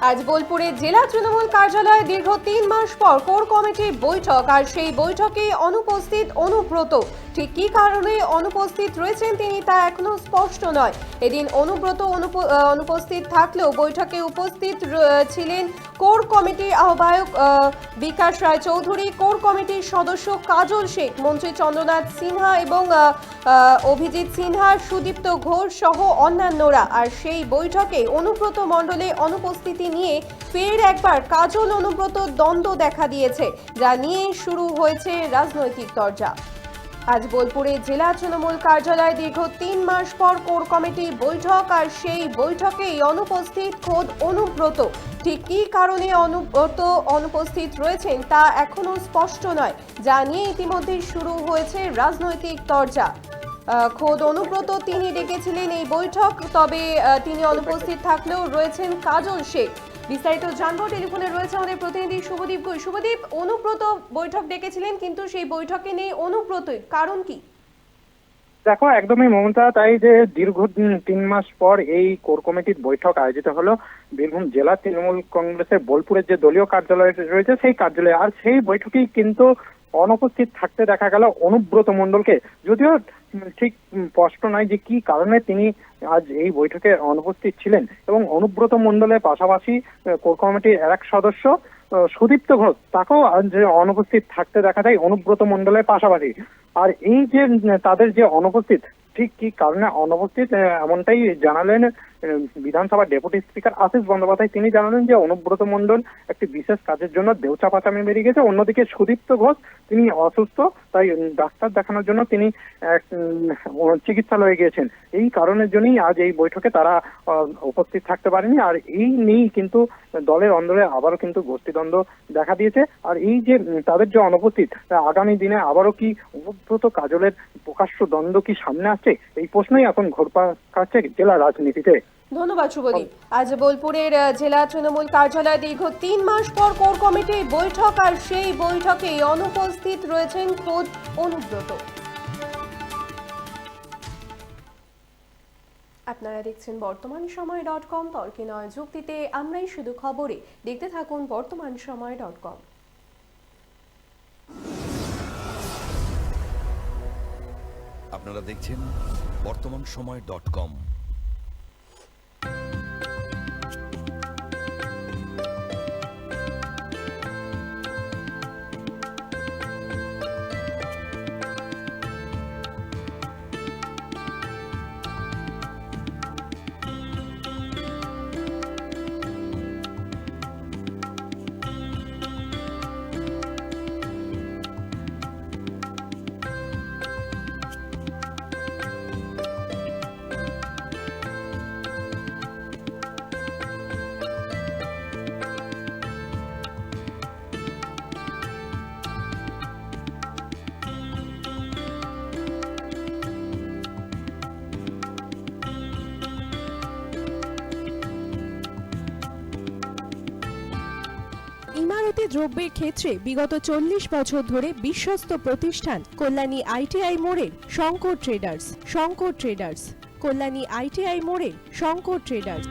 আজ বোলপুরে জেলা তৃণমূল কার্যালয়ে দীর্ঘ 3 মাস পর কোর কমিটির বৈঠক, আর সেই বৈঠকে অনুপস্থিত অনুব্রত। ঠিক কী কারণে অনুপস্থিত রয়েছেন তিনি তা এখনো স্পষ্ট নয়। এদিন অনুব্রত অনুপস্থিত থাকলেও বৈঠকে উপস্থিত ছিলেন কোর কমিটির আহ্বায়ক বিকাশ রায় চৌধুরী, কোর কমিটির সদস্য কাজল শেখ, মন্ত্রী চন্দ্রনাথ সিনহা এবং অভিজিৎ সিনহা, সুদীপ্ত ঘোষ সহ অন্যান্যরা। আর সেই বৈঠকে অনুব্রত মণ্ডলে অনুপস্থিতি নিয়ে ফের একবার কাজল অনুব্রত দ্বন্দ্ব দেখা দিয়েছে, যা নিয়ে শুরু হয়েছে রাজনৈতিক তরজা। আজ বোলপুরে জেলা তৃণমূল কার্যালয়ে দীর্ঘ 3 মাস পর কোর কমিটির বৈঠক, আর সেই বৈঠকেই অনুপস্থিত খোদ অনুব্রত। ঠিক কী কারণে অনুব্রত অনুপস্থিত রয়েছেন তা এখনো স্পষ্ট নয়, যা নিয়ে ইতিমধ্যে শুরু হয়েছে রাজনৈতিক তরজা। খোদ অনুব্রত তিনি ডেকেছিলেন এই বৈঠক, তবে তিনি অনুপস্থিত থাকলেও রয়েছেন কাজল শেখ। বিস্তারিত জানবো, টেলিফোনে রয়েছে আমাদের প্রতিনিধি শুভদীপ ঘোষ। শুভদীপ, অনুব্রত বৈঠক ডেকেছিলেন কিন্তু সেই বৈঠকে নেই অনুব্রত, কারণ কি? দেখো, একদমই মমতা, তাই যে দীর্ঘ 3 মাস পর এই কোর কমিটির বৈঠক আয়োজিত হলো বীরভূম জেলা তৃণমূল কংগ্রেসের বোলপুরের যে দলীয় কার্যালয় রয়েছে সেই কার্যালয়ে। আর সেই বৈঠকেই কিন্তু অনুপস্থিত থাকতে দেখা গেল অনুব্রত মণ্ডলকে। যদিও ঠিক স্পষ্ট নয় যে কি কারণে তিনি আজ এই বৈঠকে অনুপস্থিত ছিলেন। এবং অনুব্রত মণ্ডলের পাশাপাশি কোর কমিটির এক সদস্য সুদীপ্ত ঘোষ, তাকেও যে অনুপস্থিত থাকতে দেখা যায় অনুব্রত মণ্ডলের পাশাপাশি। আর এই যে তাদের যে অনুপস্থিত, ঠিক কি কারণে অনুপস্থিত এমনটাই জানালেন বিধানসভার ডেপুটি স্পিকার আশিস বন্দ্যোপাধ্যায়। তিনি জানালেন যে অনুব্রত মণ্ডল একটি বিশেষ কাজের জন্য দেউচাপাচামে বেরিয়ে গেছে। অন্যদিকে সুদীপ্ত ঘোষ তিনি অসুস্থ, তাই ডাক্তার দেখানোর জন্য তিনি চিকিৎসালয়ে গিয়েছেন। এই কারণের জন্যই আজ এই বৈঠকে তারা উপস্থিত থাকতে পারেনি। আর এই নিয়েই কিন্তু দলের অন্দরে আবারও কিন্তু গোষ্ঠীদ্বন্দ্ব দেখা দিয়েছে। আর এই যে তাদের যে অনুপস্থিত, আগামী দিনে আবারও কি অনুব্রত কাজলের প্রকাশ্য দ্বন্দ্ব কি সামনে আসছে, এই প্রশ্নই এখন ঘুরপাক খাচ্ছে জেলা রাজনীতিতে। ধন্যবাদ শুভদীপ। আজ বোলপুরের জেলা তৃণমূল কার্যালয়ে দীর্ঘ 3 মাস পর কোর কমিটির বৈঠক, আর সেই বৈঠকে অনুপস্থিত রয়েছেন খোদ অনুব্রত। আপনারা দেখছেন বর্তমানসময়.com, তর্কে নয় যুক্তিতে আমরাই শুধু খবরে। দেখতে থাকুন বর্তমানসময়.com। আপনারা দেখছেন বর্তমানসময়.com। ইমারতি দ্রব্যের ক্ষেত্রে বিগত 40 বছর ধরে বিশ্বস্ত প্রতিষ্ঠান কল্যাণী ITI মোড়ের শঙ্কর ট্রেডার্স, কল্যাণী ITI মোড়ের শঙ্কর ট্রেডার্স।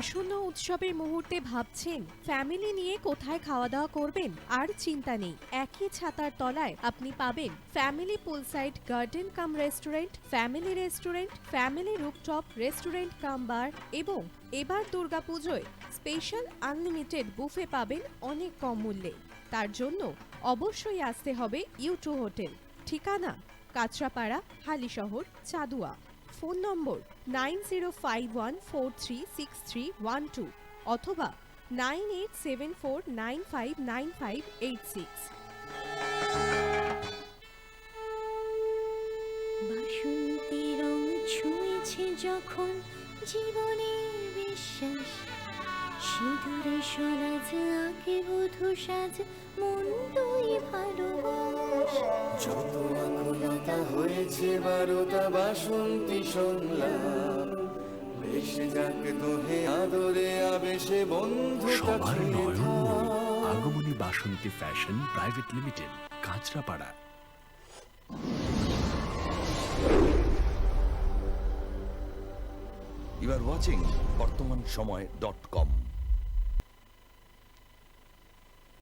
আসন্ন উৎসবের মুহূর্তে ভাবছেন ফ্যামিলি নিয়ে কোথায় খাওয়া দাওয়া করবেন? আর চিন্তা নেই, একই ছাতার তলায় আপনি পাবেন family poolside garden cum restaurant, family rooftop restaurant cum bar, এবং এবার দুর্গাপুজোয় স্পেশাল আনলিমিটেড বুফে পাবেন অনেক কম মূল্যে। তার জন্য অবশ্যই আসতে হবে U2 হোটেল। ঠিকানা কাঁচরাপাড়া, হালিশহর, চাদুয়া। ফোন নম্বর 9051436312 অথবা 9874959586। বাসন্তী রং ছুঁয়েছে যখন জীবনের বিশ্বাস, সিঁদুরে সরাজ আঁকে বধূ সাজ, মন তুই ভালোবাস। যত আকুলতা হয়েছে বারোটা বাসন্তী সংলাপ, এসে যাক তোহে আদরে আবেশে বন্ধু সবার Nayan Agamani Basanti fashion private limited, Kanchrapara. You are watching BortomanSomoy.com.